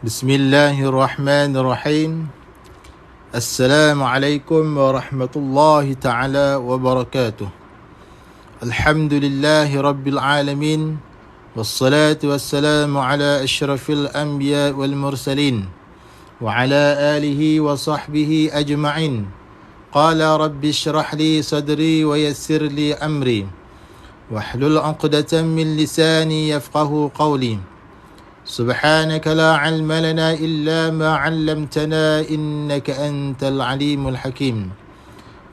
Bismillahirrahmanirrahim. Assalamualaikum warahmatullahi ta'ala wabarakatuh. Alhamdulillahi rabbil alamin. Wassalatu wassalamu ala ashrafil anbiya wal mursalin. Wa ala alihi wa sahbihi ajma'in. Qala rabbi shrah li sadri wa yassir li amri. Wahlul 'uqdatan min lisani yafqahu qawli. سبحانك لا علم لنا إلا ما علمتنا إنك أنت العليم الحكيم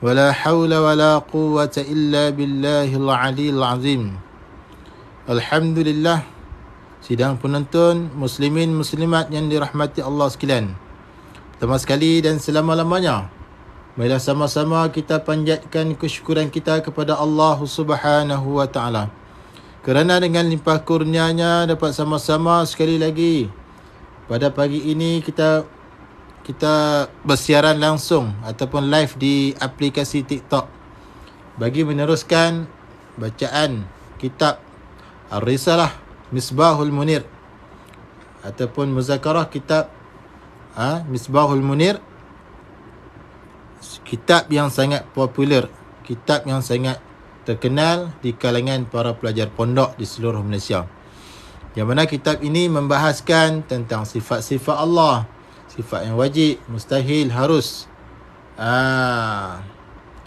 ولا حول ولا قوة إلا بالله العلي العظيم. Alhamdulillah, sidang penonton muslimin muslimat yang dirahmati Allah sekalian, pertama sekali dan selama-lamanya, marilah sama-sama kita panjatkan kesyukuran kita kepada Allah Subhanahu wa taala, kerana dengan limpah kurnianya dapat sama-sama sekali lagi pada pagi ini kita bersiaran langsung ataupun live di aplikasi TikTok bagi meneruskan bacaan kitab Ar-Risalah Misbahul Munir ataupun muzakarah kitab Misbahul Munir, kitab yang sangat popular, kitab yang sangat terkenal di kalangan para pelajar pondok di seluruh Malaysia, yang mana kitab ini membahaskan tentang sifat-sifat Allah, sifat yang wajib, mustahil, harus,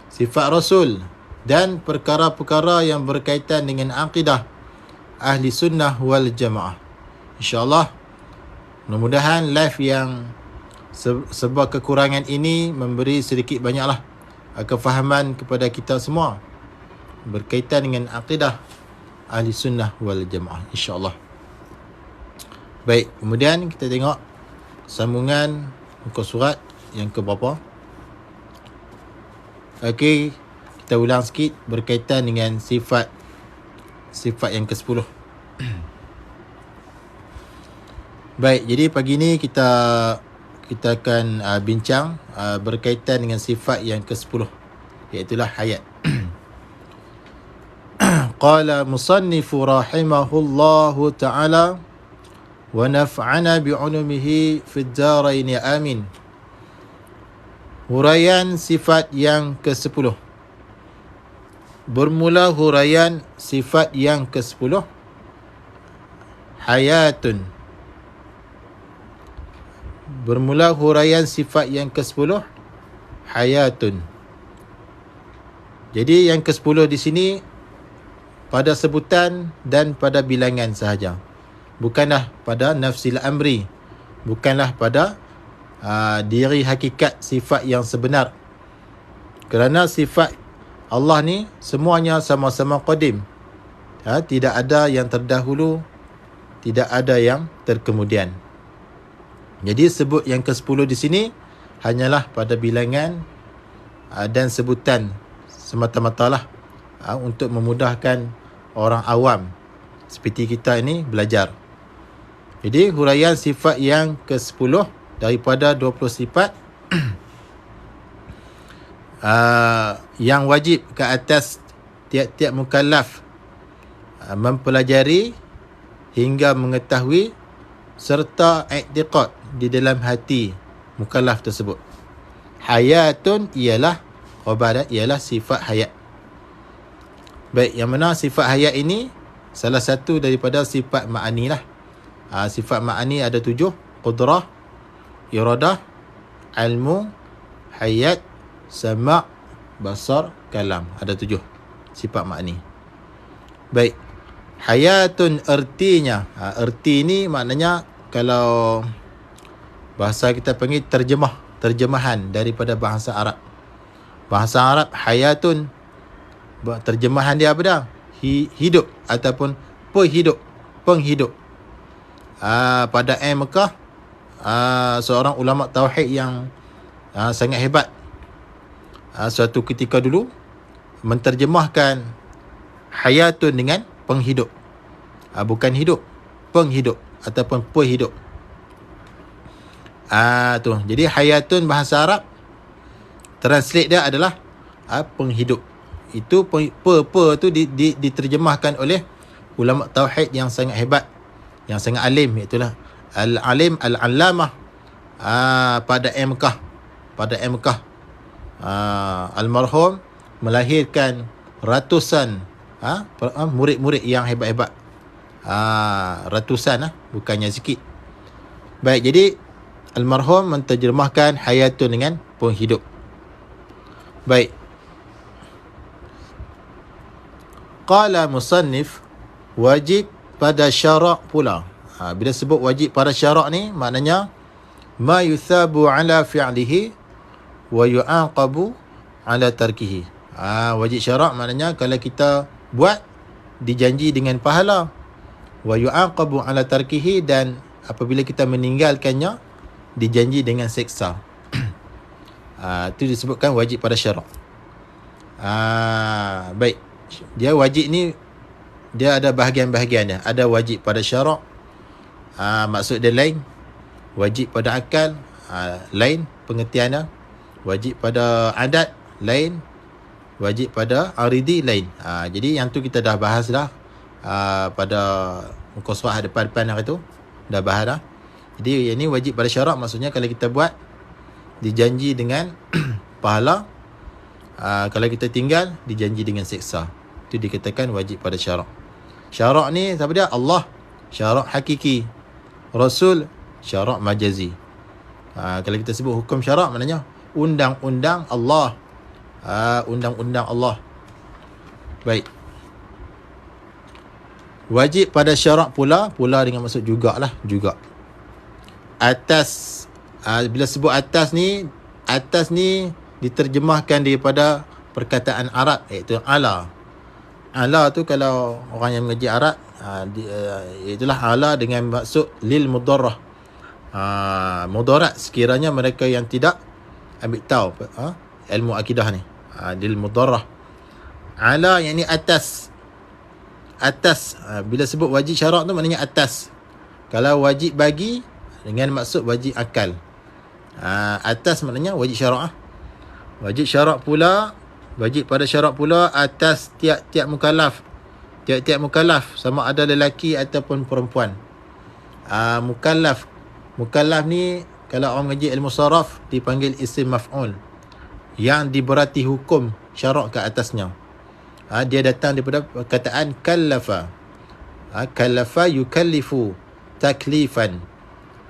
sifat Rasul dan perkara-perkara yang berkaitan dengan akidah Ahli Sunnah wal Jamaah. InsyaAllah, mudah-mudahan live yang sebab kekurangan ini memberi sedikit banyaklah kefahaman kepada kita semua berkaitan dengan akidah Ahli Sunnah wal Jamaah, insyaAllah. Baik, kemudian kita tengok sambungan muka surat yang ke berapa. Okey, kita ulang sikit berkaitan dengan sifat yang ke-10. Baik, jadi pagi ni kita akan bincang berkaitan dengan sifat yang ke-10, iaitulah hayat. Qala musannifu rahimahullahu ta'ala wa naf'ana bi'ulumihi fid darain amin. Huraian sifat yang ke-10. Bermula huraian sifat yang ke-10, hayatun. Bermula huraian sifat yang ke-10, hayatun. Jadi yang ke-10 di sini pada sebutan dan pada bilangan sahaja, bukanlah pada nafsil amri, bukanlah pada diri hakikat sifat yang sebenar, kerana sifat Allah ni semuanya sama-sama qadim, tidak ada yang terdahulu, tidak ada yang terkemudian. Jadi sebut yang ke-10 di sini hanyalah pada bilangan dan sebutan semata-matalah, untuk memudahkan orang awam seperti kita ini belajar. Jadi huraian sifat yang ke-10 daripada 20 sifat yang wajib ke atas tiap-tiap mukallaf mempelajari hingga mengetahui serta i'tiqad di dalam hati mukallaf tersebut. Hayatun ialah khabar, ialah sifat hayat. Baik, yang mana sifat hayat ini salah satu daripada sifat ma'ani lah. Sifat ma'ani ada 7: qudrah, iradah, ilmu, hayat, sama', basar, kalam. Ada 7 sifat ma'ani. Baik, hayatun ertinya, erti ni maknanya kalau bahasa kita panggil terjemahan daripada bahasa Arab. Bahasa Arab hayatun, terjemahan dia apa dah? Hidup ataupun penghidup. Pada Mekah, seorang ulama tauhid yang sangat hebat suatu ketika dulu menterjemahkan hayatun dengan penghidup. Bukan hidup, penghidup ataupun pehidup. Jadi hayatun bahasa Arab translate dia adalah penghidup. Itu tu diterjemahkan oleh ulama tauhid yang sangat hebat, yang sangat alim, itulah Al-Alim Al-Allamah pada MK. Almarhum melahirkan ratusan murid-murid yang hebat-hebat. Ratusan bukannya sikit. Baik, jadi almarhum menterjemahkan hayatun dengan penghidup. Baik. Qala musannif, wajib pada syarak pula. Bila sebut wajib pada syarak ni, maknanya ma yuthabu ala fi'lihi wa yu'aqabu ala tarkihi. Wajib syarak maknanya kalau kita buat dijanji dengan pahala, wa yu'aqabu ala tarkihi, dan apabila kita meninggalkannya dijanji dengan seksa. Itu disebutkan wajib pada syarak. Baik. Dia wajib ni dia ada bahagian-bahagian dia. Ada wajib pada syarak, maksud dia lain. Wajib pada akal, lain pengertiannya. Wajib pada adat, lain. Wajib pada aridi, lain. Jadi yang tu kita dah bahas dah pada muka surat depan-depan hari tu. Dah bahas dah. Jadi yang ni wajib pada syarak, maksudnya kalau kita buat dijanji dengan pahala, kalau kita tinggal dijanji dengan seksa. Itu dikatakan wajib pada syarak. Syarak ni siapa dia? Allah, syarak hakiki. Rasul, syarak majazi. Kalau kita sebut hukum syarak, maknanya undang-undang Allah. Undang-undang Allah. Baik. Wajib pada syarak pula dengan maksud jugalah, juga. Atas, bila sebut atas ni diterjemahkan daripada perkataan Arab, iaitu ala. Ala tu kalau orang yang mengaji Arab, itulah ala dengan maksud lil mudarrah. Mudarat sekiranya mereka yang tidak ambil tahu ilmu akidah ni. Lil mudarrah. Ala yang ni atas. Bila sebut wajib syarak tu maknanya atas. Kalau wajib bagi dengan maksud wajib akal. Atas maknanya wajib syarak. Wajib syarak pula, wajib pada syarak pula atas tiap-tiap mukallaf. Tiap-tiap mukallaf, sama ada lelaki ataupun perempuan. Mukallaf ni kalau orang mengaji ilmu saraf dipanggil isim maf'ul, yang diberati hukum syarak ke atasnya. Dia datang daripada perkataan kallafa. Kallafa yukallifu taklifan,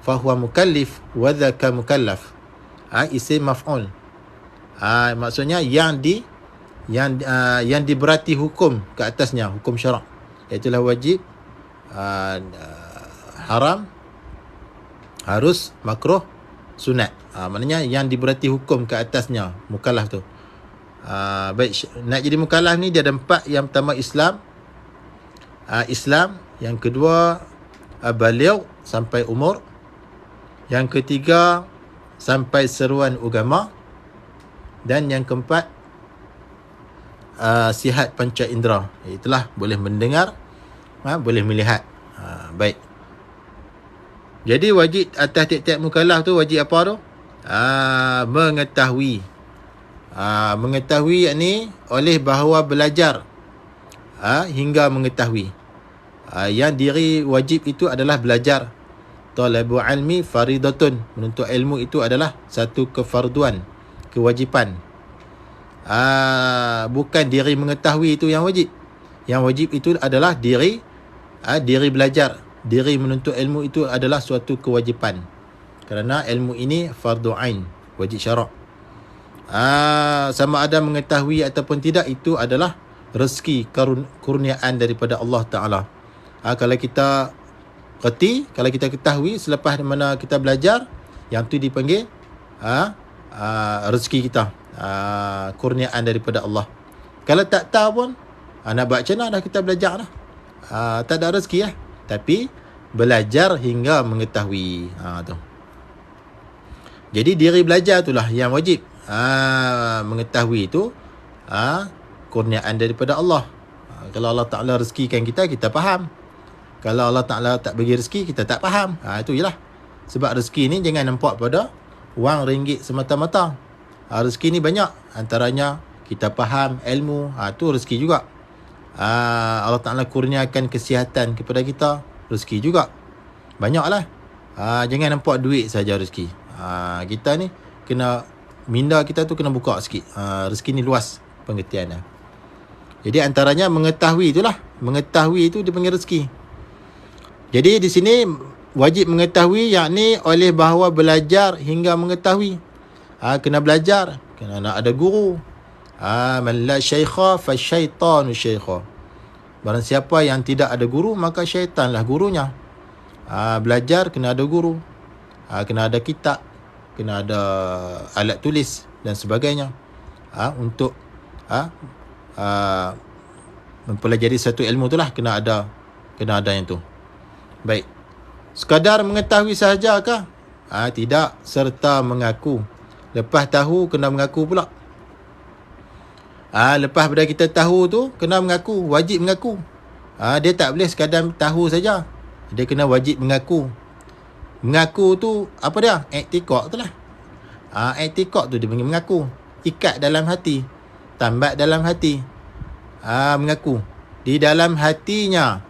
fahuwa mukallif wa dhaka mukallaf. Isim maf'ul. Maksudnya yang diberati hukum ke atasnya, hukum syarak. Iaitulah wajib, haram, harus, makruh, sunat. Maknanya yang diberati hukum ke atasnya, mukallaf tu. Baik, nak jadi mukallaf ni dia ada 4. Yang pertama Islam. Yang kedua baligh, sampai umur. Yang ketiga sampai seruan agama. Dan yang keempat sihat panca indera. Itulah boleh mendengar, boleh melihat. Baik. Jadi wajib atas tiap-tiap mukallaf tu, wajib apa tu? Mengetahui. Mengetahui yakni oleh bahawa belajar hingga mengetahui. Yang diri wajib itu adalah belajar. Talabu ilmi faridatun. Menuntut ilmu itu adalah satu kefarduan, kewajipan. Bukan diri mengetahui itu yang wajib. Yang wajib itu adalah diri belajar. Diri menuntut ilmu itu adalah suatu kewajipan. Kerana ilmu ini fardu ain, wajib syarak. Sama ada mengetahui ataupun tidak, itu adalah rezeki, kurniaan daripada Allah Ta'ala. Kalau kita kerti, kalau kita ketahui selepas mana kita belajar, yang tu dipanggil rezeki kita, kurniaan daripada Allah. Kalau tak tahu pun, nak buat macam mana dah kita belajar dah. Tak ada rezeki lah. Tapi belajar hingga mengetahui. Tu. Jadi diri belajar itulah yang wajib. Mengetahui itu kurniaan daripada Allah. Kalau Allah Ta'ala rezekikan kita, kita faham. Kalau Allah Ta'ala tak bagi rezeki, kita tak faham. Itu je lah. Sebab rezeki ni jangan nampak pada wang ringgit semata-mata. Rezeki ni banyak. Antaranya kita faham ilmu. Tu rezeki juga. Allah Ta'ala kurniakan kesihatan kepada kita, rezeki juga. Banyaklah. Jangan nampak duit saja rezeki. Kita ni kena, minda kita tu kena buka sikit. Rezeki ni luas pengertian dia. Jadi antaranya mengetahui itulah. Mengetahui itu dipanggil rezeki. Jadi di sini wajib mengetahui, yakni oleh bahawa belajar hingga mengetahui. Kena belajar, kena nak ada guru. Man la syaikha fa syaitanu syaikha. Barang siapa yang tidak ada guru, maka syaitanlah gurunya. Belajar kena ada guru. Kena ada kitab, kena ada alat tulis dan sebagainya. Untuk mempelajari satu ilmu itulah kena ada yang tu. Baik. Sekadar mengetahui sahajakah? Tidak, serta mengaku. Lepas tahu kena mengaku pula. Lepas pada kita tahu tu kena mengaku, wajib mengaku. Dia tak boleh sekadar tahu saja. Dia kena wajib mengaku. Mengaku tu apa dia? I'tiqad tu lah. I'tiqad tu dia panggil mengaku. Ikat dalam hati, tambat dalam hati. Mengaku di dalam hatinya.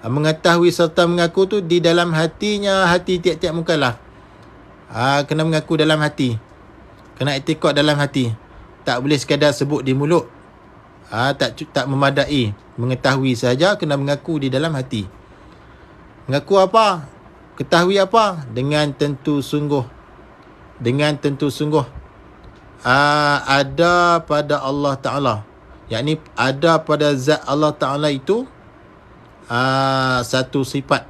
Mengetahui serta mengaku tu di dalam hatinya, hati tiap-tiap mukallaf. Kena mengaku dalam hati. Kena i'tiqad dalam hati. Tak boleh sekadar sebut di mulut. Tak memadai. Mengetahui saja, kena mengaku di dalam hati. Mengaku apa? Ketahui apa? Dengan tentu sungguh. Dengan tentu sungguh. Ada pada Allah Ta'ala. Yakni ada pada zat Allah Ta'ala itu satu sifat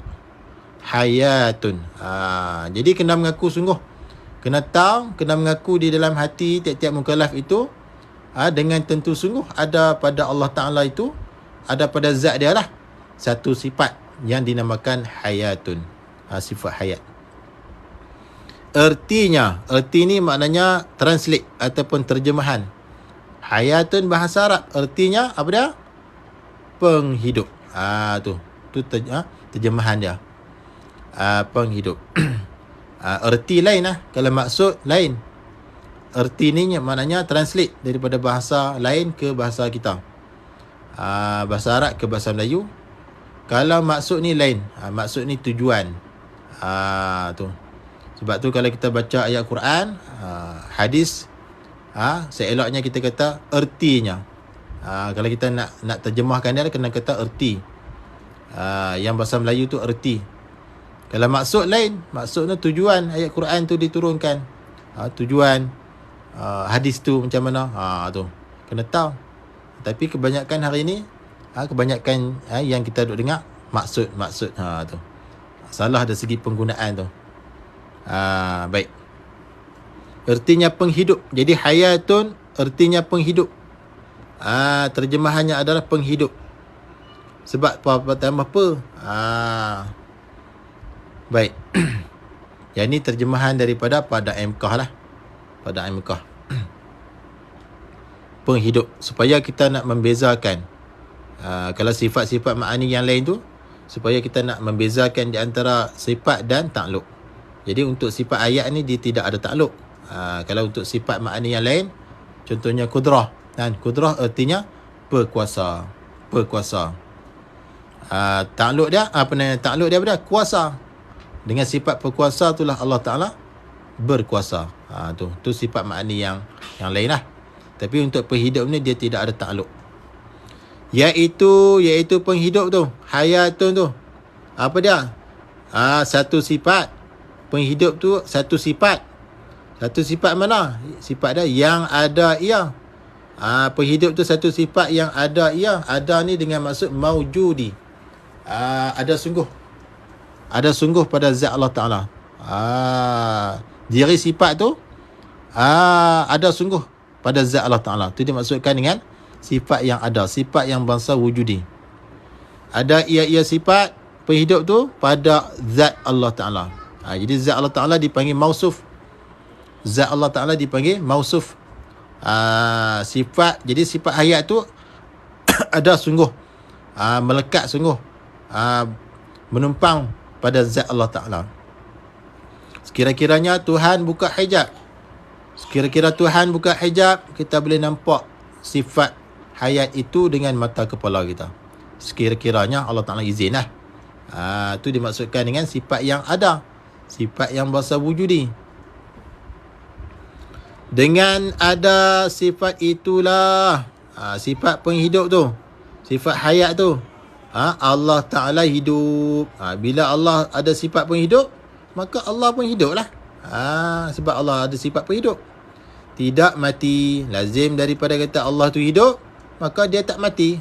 hayatun. Jadi kena mengaku sungguh. Kena tahu, kena mengaku di dalam hati tiap-tiap mukallaf itu dengan tentu sungguh ada pada Allah Ta'ala itu, ada pada zat dia lah satu sifat yang dinamakan hayatun. Sifat hayat. Erti ni maknanya translate ataupun terjemahan. Hayatun bahasa Arab, ertinya apa dia? Penghidup. Tu terjemahan dia. Penghidup. Erti lain lah. Kalau maksud lain. Erti ni maknanya translate daripada bahasa lain ke bahasa kita. Bahasa Arab ke bahasa Melayu. Kalau maksud ni lain. Maksud ni tujuan. Tu. Sebab tu kalau kita baca ayat Quran, hadis, seeloknya kita kata ertinya. Kalau kita nak terjemahkan dia, kena kata erti. Yang bahasa Melayu tu erti. Kalau maksud lain, maksudnya tujuan ayat Quran tu diturunkan. Tujuan hadis tu macam mana? Tu kena tahu. Tapi kebanyakan hari ni, kebanyakan yang kita duk dengar maksud tu. Salah dari segi penggunaan tu. Baik. Ertinya penghidup. Jadi hayatun ertinya penghidup. Terjemahannya adalah penghidup. Sebab pertama apa? Baik. Yang ni terjemahan daripada pada MKah lah. Pada MKah. Penghidup. Supaya kita nak membezakan. Kalau sifat-sifat ma'ani yang lain tu, supaya kita nak membezakan di antara sifat dan takluk. Jadi untuk sifat ayat ni dia tidak ada takluk. Kalau untuk sifat ma'ani yang lain, contohnya kudrah. Dan kudrah artinya berkuasa. Takluk dia, takluk dia apa? Kuasa. Dengan sifat berkuasa itulah Allah Ta'ala berkuasa. Tu sifat ma'ani yang lain lah. Tapi untuk penghidup ni dia tidak ada takluk. Iaitu penghidup tu, hayatun tu. Apa dia? Satu sifat. Penghidup tu satu sifat. Satu sifat mana? Sifat dia yang ada ia. Penghidup tu satu sifat yang ada ia. Ada ni dengan maksud maujudi. Ada sungguh. Ada sungguh pada zat Allah Ta'ala. Diri sifat tu ada sungguh pada zat Allah Ta'ala. Itu dimaksudkan dengan sifat yang ada. Sifat yang bangsa wujudi. Ada ia sifat penghidup tu pada zat Allah Ta'ala. Jadi zat Allah Ta'ala dipanggil mausuf. Zat Allah Ta'ala dipanggil mausuf. Sifat, jadi sifat hayat tu ada sungguh. Melekat sungguh. Menumpang pada zat Allah Ta'ala. Sekira-kiranya Tuhan buka hijab. Sekira-kira Tuhan buka hijab, kita boleh nampak sifat hayat itu dengan mata kepala kita. Sekira-kiranya Allah Ta'ala izin lah. Itu dimaksudkan dengan sifat yang ada. Sifat yang bahasa wujudi. Dengan ada sifat itulah, sifat penghidup tu, sifat hayat tu, Allah Ta'ala hidup. Bila Allah ada sifat penghidup, maka Allah pun hidup lah. Sebab Allah ada sifat penghidup. Tidak mati. Lazim daripada kata Allah tu hidup, maka dia tak mati.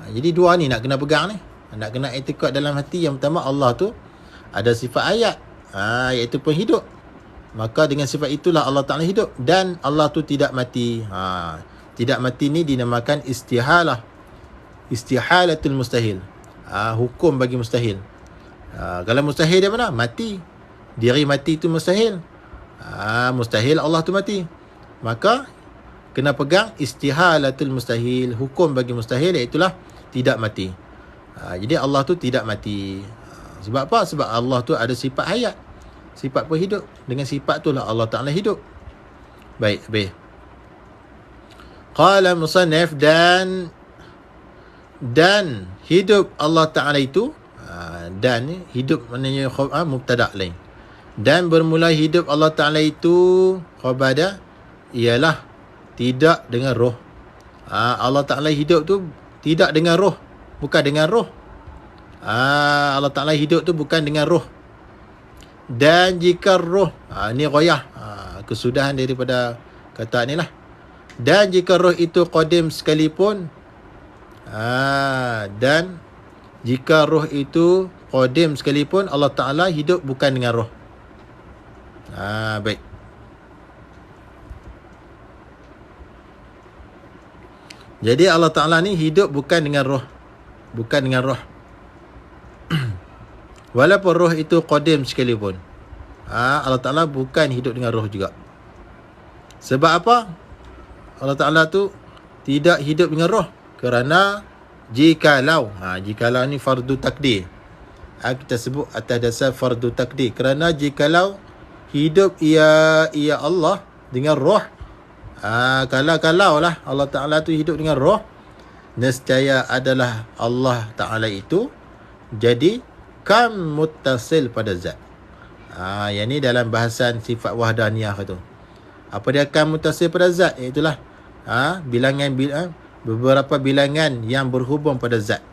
Jadi dua ni nak kena pegang ni. Nak kena i'tikad dalam hati. Yang pertama, Allah tu ada sifat hayat, iaitu penghidup. Maka dengan sifat itulah Allah Ta'ala hidup. Dan Allah tu tidak mati. Tidak mati ni dinamakan istihalah. Istihalatul mustahil. Hukum bagi mustahil. Kalau mustahil dia mana? Mati. Diri mati tu mustahil. Mustahil Allah tu mati. Maka kena pegang istihalatul mustahil. Hukum bagi mustahil iaitulah tidak mati. Jadi Allah tu tidak mati. Sebab apa? Sebab Allah tu ada sifat hayat, sifat penghidup. Dengan sifat itulah Allah Ta'ala hidup. Baik, habis. Qala musannif, dan hidup Allah Ta'ala itu, dan ni hidup maknanya mubtada' lain. Dan bermula hidup Allah Ta'ala itu khabar dia ialah tidak dengan roh. Allah Ta'ala hidup tu tidak dengan roh, bukan dengan roh. Allah Ta'ala hidup tu bukan dengan roh. Dan jika roh, ni ghayah, kesudahan daripada kata ni lah. Dan jika roh itu qadim sekalipun, dan jika roh itu qadim sekalipun, Allah Ta'ala hidup bukan dengan roh. Baik. Jadi Allah Ta'ala ni hidup bukan dengan roh. Bukan dengan roh. Walaupun roh itu qadim sekalipun, Allah Ta'ala bukan hidup dengan roh juga. Sebab apa? Allah Ta'ala tu tidak hidup dengan roh. Kerana jikalau, jikalau ni fardu takdir. Kita sebut atas dasar fardu takdir. Kerana jikalau hidup ia Allah dengan roh, kalau lah Allah Ta'ala tu hidup dengan roh, nescaya adalah Allah Ta'ala itu jadi kam muttasil pada zat. Yang ni dalam bahasan sifat wahdaniyah tu. Apa dia kam muttasil pada zat? Itulah beberapa bilangan yang berhubung pada zat.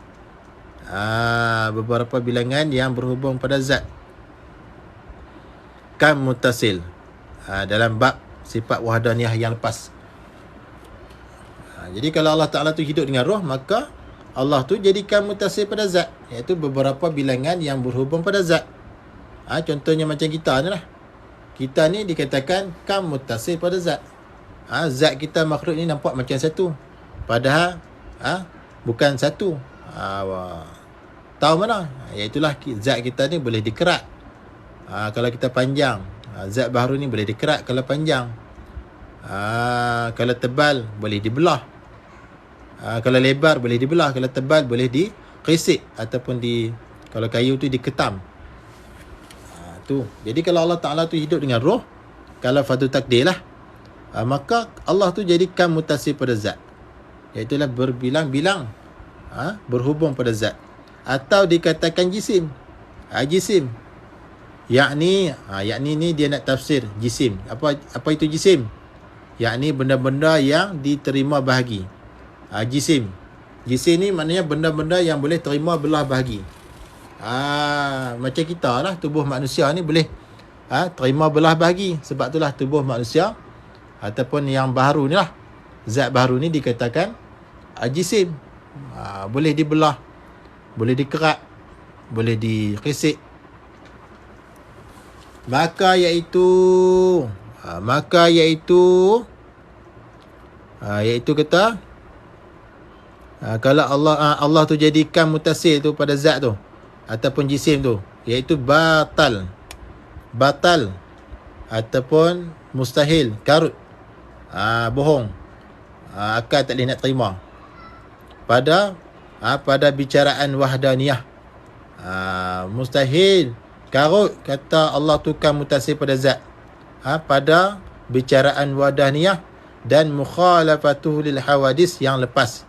Beberapa bilangan yang berhubung pada zat. Kam muttasil. Dalam bab sifat wahdaniyah yang lepas. Jadi kalau Allah Ta'ala tu hidup dengan roh, maka Allah tu jadikan mutasil pada zat, iaitu beberapa bilangan yang berhubung pada zat. Contohnya macam kita ni lah. Kita ni dikatakan kam mutasil pada zat. Zat kita makhluk ni nampak macam satu, padahal bukan satu. Tahu mana? Iaitulah zat kita ni boleh dikerat. Kalau kita panjang, zat baharu ni boleh dikerat kalau panjang. Kalau tebal boleh dibelah. Kalau lebar boleh dibelah, kalau tebal boleh dikisik ataupun kalau kayu tu diketam. Tu. Jadi kalau Allah Ta'ala tu hidup dengan roh, kalau fardu takdir lah, maka Allah tu jadikan mutasi pada zat, iaitulah berbilang-bilang, berhubung pada zat. Atau dikatakan jisim. Jisim, yakni ni dia nak tafsir jisim. Apa itu jisim? Yakni benda-benda yang diterima bahagi. Jisim ni maknanya benda-benda yang boleh terima belah bahagi. Macam kita lah, tubuh manusia ni boleh terima belah bahagi. Sebab itulah tubuh manusia ataupun yang baharu ni lah, zat baharu ni dikatakan jisim. Boleh dibelah, boleh dikerat, boleh dikisik. Maka iaitu kata, kalau Allah tu jadikan mutasil tu pada zat tu ataupun jisim tu, iaitu batal ataupun mustahil, karut, bohong, akal tak boleh nak terima pada bicaraan wahdaniyah. Mustahil, karut kata Allah tu kan mutasil pada zat pada bicaraan wahdaniyah dan mukhalafatuhu lil hawadis yang lepas.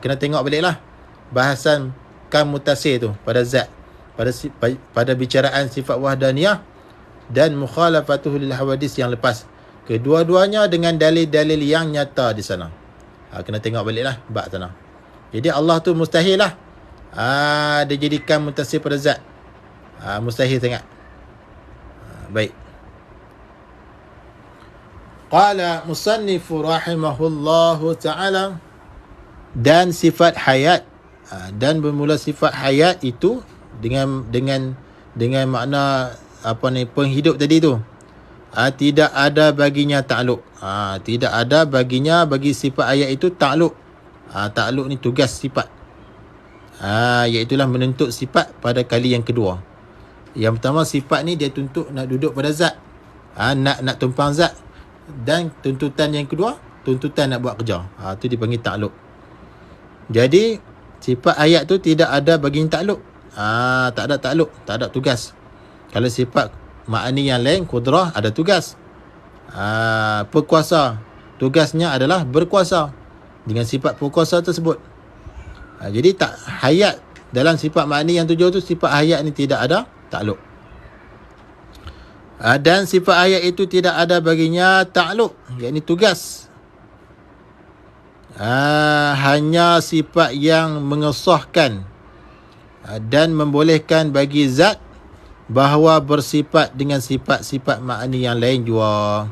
Kena tengok balik lah bahasan kam mutasil tu pada zat. pada bicaraan sifat wahdaniyah dan mukhalafatuhu lil hawadis yang lepas. Kedua-duanya dengan dalil-dalil yang nyata di sana. Kena tengok baliklah bab sana. Jadi Allah tu mustahil lah dia jadikan muntasib pada zat. Mustahil sangat. Baik. Qala musannifu rahimahullahu ta'ala, dan sifat hayat, dan bermula sifat hayat itu dengan makna penghidup tadi tu. Tidak ada baginya takluk. Tidak ada baginya, bagi sifat ayat itu takluk. Takluk ni tugas sifat. Iaitulah menuntut sifat pada kali yang kedua. Yang pertama, sifat ni dia tuntut nak duduk pada zat. Nak tumpang zat. Dan tuntutan yang kedua, tuntutan nak buat kerja. Tu dipanggil takluk. Jadi sifat ayat tu tidak ada baginya takluk. Tak ada takluk, tak ada tugas. Kalau sifat makni yang lain, kudrah, ada tugas. Perkuasa, tugasnya adalah berkuasa dengan sifat perkuasa tersebut. Jadi tak hayat dalam sifat makni yang tujuh tu, sifat hayat ni tidak ada takluk. Dan sifat ayat itu tidak ada baginya takluk, yakni tugas. Hanya sifat yang mengesahkan dan membolehkan bagi zat bahawa bersifat dengan sifat-sifat makni yang lain jua.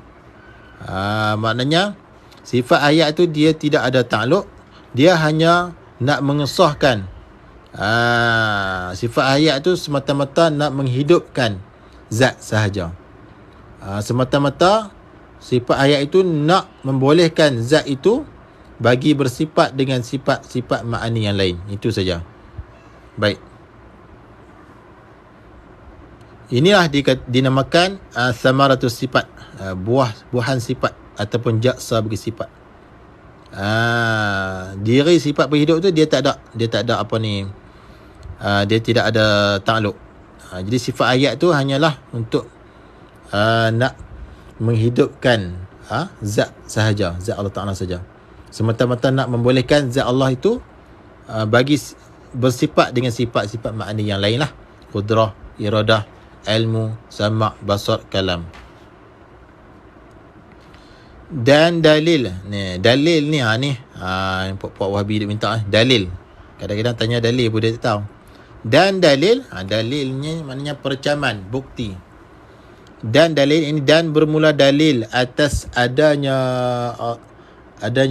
Maknanya sifat ayat tu dia tidak ada takluk, dia hanya nak mengesahkan. Sifat ayat tu semata-mata nak menghidupkan zat sahaja. Semata-mata sifat ayat itu nak membolehkan zat itu bagi bersifat dengan sifat-sifat makni yang lain. Itu saja. Baik. Inilah dinamakan samaratus sifat, buahan sifat ataupun jaksa bagi sifat. Diri sifat berhidup tu dia tak ada dia tidak ada takluk. Jadi sifat ayat tu hanyalah untuk nak menghidupkan zat sahaja, zat Allah Ta'ala saja. Semata-mata nak membolehkan zat Allah itu bagi bersifat dengan sifat-sifat makni yang lain lah. Qudrah, iradah, ilmu, sama', basar, kalam. Dan dalil ni, puak Wahabi dia minta dalil. Kadang-kadang tanya dalil pun dia tak tahu. Dan dalil, dalilnya maknanya percaman, bukti. Dan dalil ini, dan bermula dalil atas adanya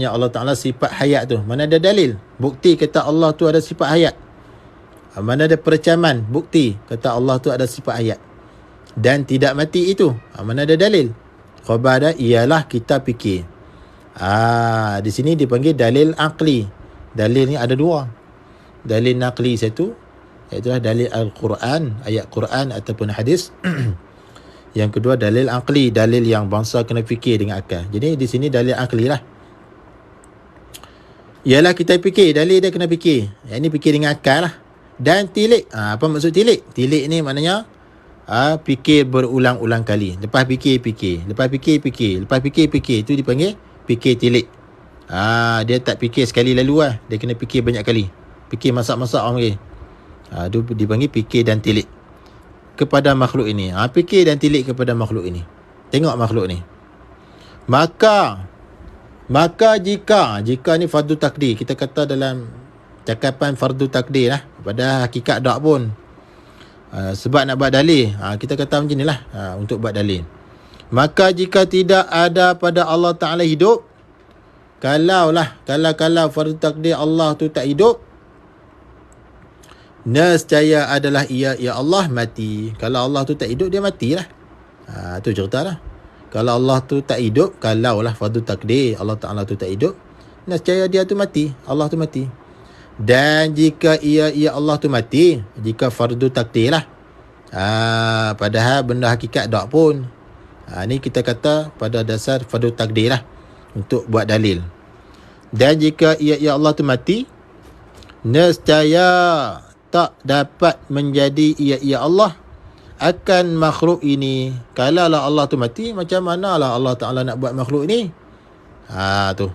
Allah Ta'ala sifat hayat tu. Mana ada dalil? Bukti kata Allah tu ada sifat hayat. Mana ada percaman? Bukti kata Allah tu ada sifat hayat. Dan tidak mati itu. Mana ada dalil? Khabar ialah kita fikir. Di sini dipanggil dalil aqli. Dalil ni ada dua. Dalil naqli satu, iaitu dalil Al-Quran, ayat Quran ataupun hadis. Yang kedua dalil aqli, dalil yang bangsa kena fikir dengan akal. Jadi di sini dalil aqli lah. Ialah kita fikir, dalil dia kena fikir. Yang ini fikir dengan akal lah. Dan tilik. Apa maksud tilik? Tilik ni maknanya fikir berulang-ulang kali. Lepas fikir. Lepas fikir. Lepas fikir. Itu dipanggil fikir tilik. Dia tak fikir sekali lalu lah. Dia kena fikir banyak kali. Fikir masak-masak orang panggil. Itu dipanggil fikir dan tilik kepada makhluk ini. Fikir dan tilik kepada makhluk ini. Tengok makhluk ni. Maka jika ni fardu takdir. Kita kata dalam cakapan fardu takdir lah. Pada hakikat tak pun. Sebab nak buat dalil. Kita kata macam ni lah. Untuk buat dalil. Maka jika tidak ada pada Allah Ta'ala hidup. Kalau fardu takdir Allah tu tak hidup. Nescaya adalah ia Allah mati. Kalau Allah tu tak hidup, dia matilah. Tu cerita lah. Kalau Allah tu tak hidup, kalaulah fardu takdir Allah Ta'ala tu tak hidup, nescaya dia tu mati. Allah tu mati. Dan jika ia Allah tu mati, jika fardu takdir lah, padahal benda hakikat tak pun, ni kita kata pada dasar fardu takdir lah untuk buat dalil. Dan jika ia Allah tu mati, nescaya tak dapat menjadi ia Allah akan makhluk ini. Kalaulah Allah tu mati, macam manalah Allah Ta'ala nak buat makhluk ini? Tu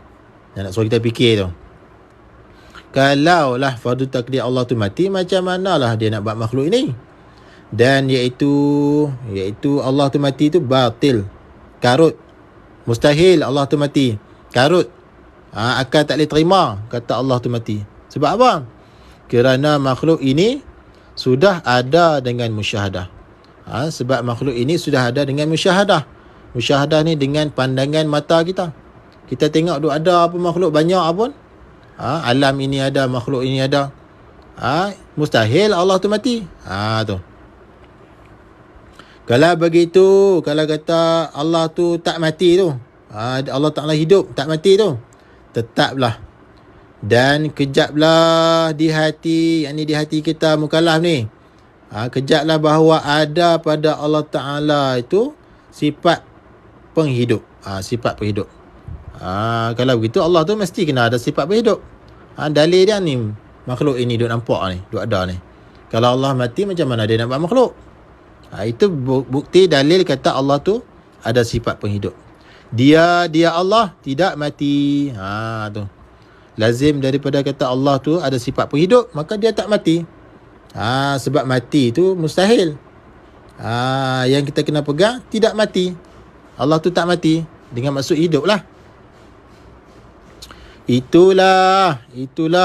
yang nak suruh kita fikir tu. Kalaulah fardu takdir Allah tu mati, macam manalah dia nak buat makhluk ini? Dan iaitu Allah tu mati tu batil, karut, mustahil Allah tu mati, karut. Akal tak boleh terima kata Allah tu mati. Sebab apa? Kerana makhluk ini sudah ada dengan musyahadah. Sebab makhluk ini sudah ada dengan musyahadah. Musyahadah ni dengan pandangan mata kita. Kita tengok tu ada apa makhluk banyak pun. Alam ini ada, makhluk ini ada. Mustahil Allah tu mati. Tu. Kalau begitu, kalau kata Allah tu tak mati tu, Allah Ta'ala hidup, tak mati tu, tetaplah dan kejaplah di hati, yakni di hati kita mukallaf ni, kejaplah bahawa ada pada Allah Ta'ala itu sifat penghidup. Sifat penghidup. Kalau begitu Allah tu mesti kena ada sifat penghidup. Dalil dia ni, makhluk ini duk nampak ni, duk ada ni. Kalau Allah mati, macam mana dia nampak makhluk? Itu bukti dalil kata Allah tu ada sifat penghidup. Dia Allah tidak mati. Tu. Lazim daripada kata Allah tu ada sifat penghidup, maka dia tak mati. Sebab mati tu mustahil. Yang kita kena pegang tidak mati. Allah tu tak mati dengan maksud hidup lah. Itulah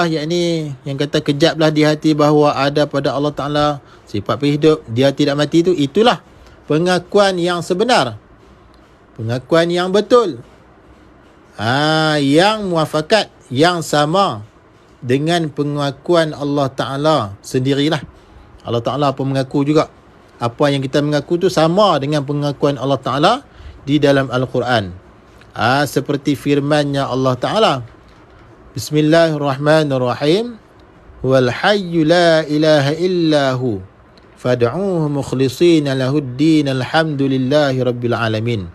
yakni yang kata kejaplah di hati bahawa ada pada Allah Ta'ala sifat penghidup, dia tidak mati itu. Itulah pengakuan yang sebenar, pengakuan yang betul, yang muafakat, yang sama dengan pengakuan Allah Ta'ala sendirilah. Allah Ta'ala pun mengaku juga. Apa yang kita mengaku tu sama dengan pengakuan Allah Ta'ala di dalam Al-Quran. Seperti firmannya Allah Ta'ala, Bismillahirrahmanirrahim, Wal hayyu la ilaha illahu fad'uhu mukhlishina lahuddin alhamdulillahi rabbil alamin.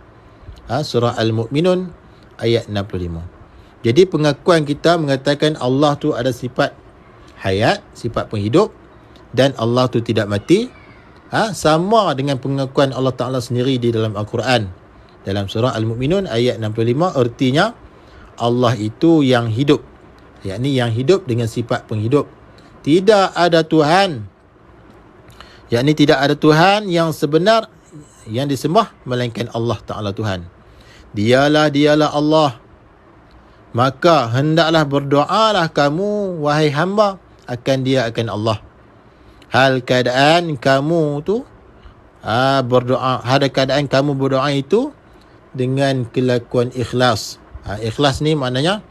Surah Al-Mu'minun ayat 65. Jadi pengakuan kita mengatakan Allah tu ada sifat hayat, sifat penghidup, dan Allah tu tidak mati, sama dengan pengakuan Allah Ta'ala sendiri di dalam Al-Quran. Dalam surah Al-Mu'minun ayat 65, artinya Allah itu yang hidup, yakni yang hidup dengan sifat penghidup. Tidak ada Tuhan, yakni tidak ada Tuhan yang sebenar yang disembah melainkan Allah Ta'ala Tuhan. Dialah Allah. Maka hendaklah berdoalah kamu, wahai hamba, akan dia, akan Allah. Hal keadaan kamu tu berdoa, hal keadaan kamu berdoa itu dengan kelakuan ikhlas. Ikhlas ni maknanya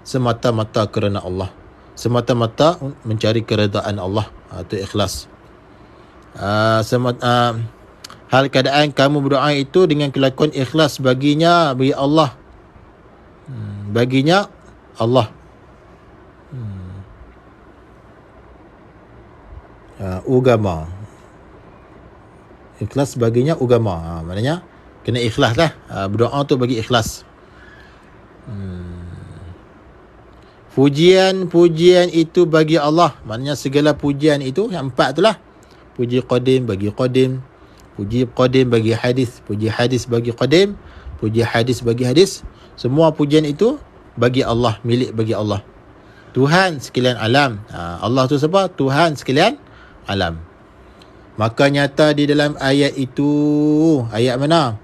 semata-mata kerana Allah, semata-mata mencari keredaan Allah. Itu ikhlas. Hal keadaan kamu berdoa itu dengan kelakuan ikhlas baginya, bagi Allah, baginya Allah. Ugama, ikhlas baginya ugama. Maknanya kena ikhlas lah. Berdoa tu bagi ikhlas. Pujian itu bagi Allah. Maknanya segala pujian itu, yang empat tu lah. Puji qadim bagi qadim, puji qadim bagi hadis, puji hadis bagi qadim, puji hadis bagi hadis. Semua pujian itu bagi Allah, milik bagi Allah, Tuhan sekalian alam. Allah tu siapa? Tuhan sekalian alam. Maka nyata di dalam ayat itu, ayat mana?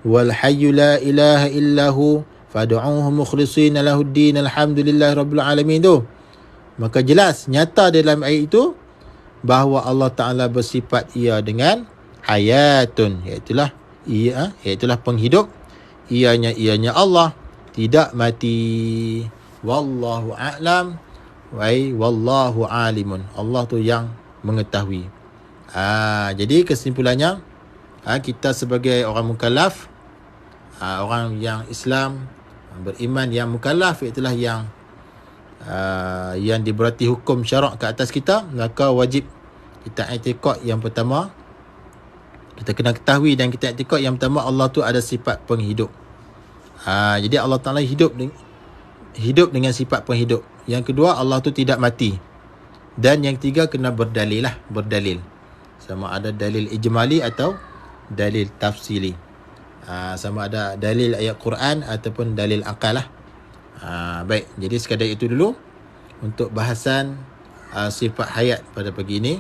Wal hayyu la ilaha illahu fad'uhu mukhlishina lahuddin alhamdulillahi rabbil alamin tu. Maka jelas nyata dalam ayat itu bahawa Allah Ta'ala bersifat ia dengan hayatun, iaitulah penghidup. Ianya Allah tidak mati. Wallahu a'lam wallahu alimun. Allah tu yang mengetahui. Jadi kesimpulannya, kita sebagai orang mukallaf, orang yang Islam, beriman yang mukallaf, itulah yang diberati hukum syarak ke atas kita. Maka wajib kita i'tiqad yang pertama, kita kena ketahui dan kita i'tiqad yang pertama, Allah tu ada sifat penghidup. Jadi Allah Ta'ala hidup dengan sifat penghidup. Yang kedua, Allah tu tidak mati. Dan yang ketiga, kena berdalil. Sama ada dalil ijmali atau dalil tafsili. Sama ada dalil ayat Quran ataupun dalil akal lah. Baik, jadi sekadar itu dulu. untuk bahasan sifat hayat pada pagi ini.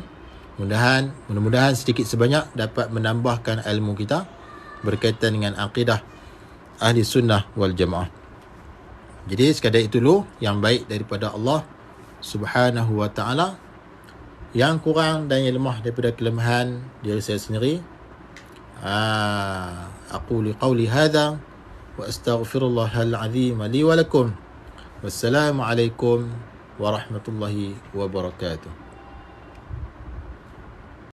Mudah-mudahan sedikit sebanyak dapat menambahkan ilmu kita berkaitan dengan akidah ahli sunnah wal jamaah. Jadi sekadar itu dulu yang baik daripada Allah Subhanahu wa ta'ala. Yang kurang dan yang lemah daripada kelemahan diri saya sendiri. Aqulu qawli hadha wa astaghfirullahal azim li wa lakum. Wassalamualaikum warahmatullahi wabarakatuh.